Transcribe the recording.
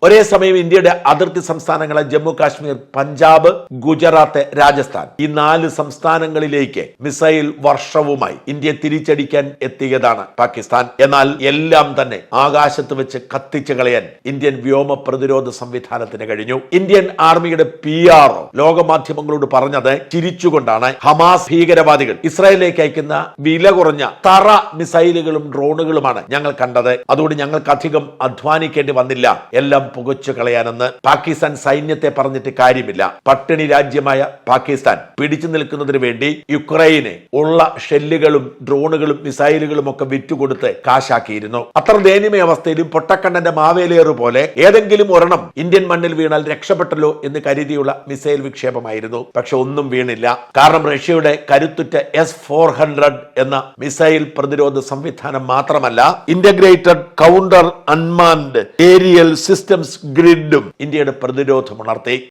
ഒരേ സമയം ഇന്ത്യയുടെ അതിർത്തി സംസ്ഥാനങ്ങളെ ജമ്മു കാശ്മീർ, പഞ്ചാബ്, ഗുജറാത്ത്, രാജസ്ഥാൻ ഈ 4 സംസ്ഥാനങ്ങളിലേക്ക് മിസൈൽ വർഷവുമായി ഇന്ത്യ തിരിച്ചടിക്കാൻ എത്തിയതാണ് പാകിസ്ഥാൻ. എന്നാൽ എല്ലാം തന്നെ ആകാശത്ത് വെച്ച് കത്തിച്ചു കളയാൻ ഇന്ത്യൻ വ്യോമ പ്രതിരോധ സംവിധാനത്തിന് കഴിഞ്ഞു. ഇന്ത്യൻ ആർമിയുടെ PR ലോകമാധ്യമങ്ങളോട് പറഞ്ഞത് ചിരിച്ചുകൊണ്ടാണ്. ഹമാസ് ഭീകരവാദികൾ ഇസ്രായേലിലേക്ക് അയക്കുന്ന വില കുറഞ്ഞ തറ മിസൈലുകളും ഡ്രോണുകളുമാണ് ഞങ്ങൾ കണ്ടത്. അതുകൊണ്ട് ഞങ്ങൾക്ക് അധികം അധ്വാനിക്കേണ്ടി വന്നില്ല, എല്ലാം പുകച്ചു കളയാനെന്ന്. പാകിസ്ഥാൻ സൈന്യത്തെ പറഞ്ഞിട്ട് കാര്യമില്ല. പട്ടിണി രാജ്യമായ പാകിസ്ഥാൻ പിടിച്ചു നിൽക്കുന്നതിന് വേണ്ടി യുക്രൈന് ഉള്ള ഷെല്ലുകളും ഡ്രോണുകളും മിസൈലുകളും ഒക്കെ വിറ്റുകൊടുത്ത് കാശാക്കിയിരുന്നു. അത്ര ദയനീയ അവസ്ഥയിലും പൊട്ടക്കണ്ണന്റെ മാവേലേറ് പോലെ ഏതെങ്കിലും ഒരെണ്ണം ഇന്ത്യൻ മണ്ണിൽ വീണാൽ രക്ഷപ്പെട്ടല്ലോ എന്ന് കരുതിയുള്ള മിസൈൽ വിക്ഷേപമായിരുന്നു. പക്ഷെ ഒന്നും വീണില്ല. കാരണം റഷ്യയുടെ കരുത്തുറ്റ S-400 എന്ന മിസൈൽ പ്രതിരോധ സംവിധാനം മാത്രമല്ല, integrated counter unmanned aerial systems ഗ്രിഡും ഇന്ത്യയുടെ പ്രതിരോധം ഉണർത്തി.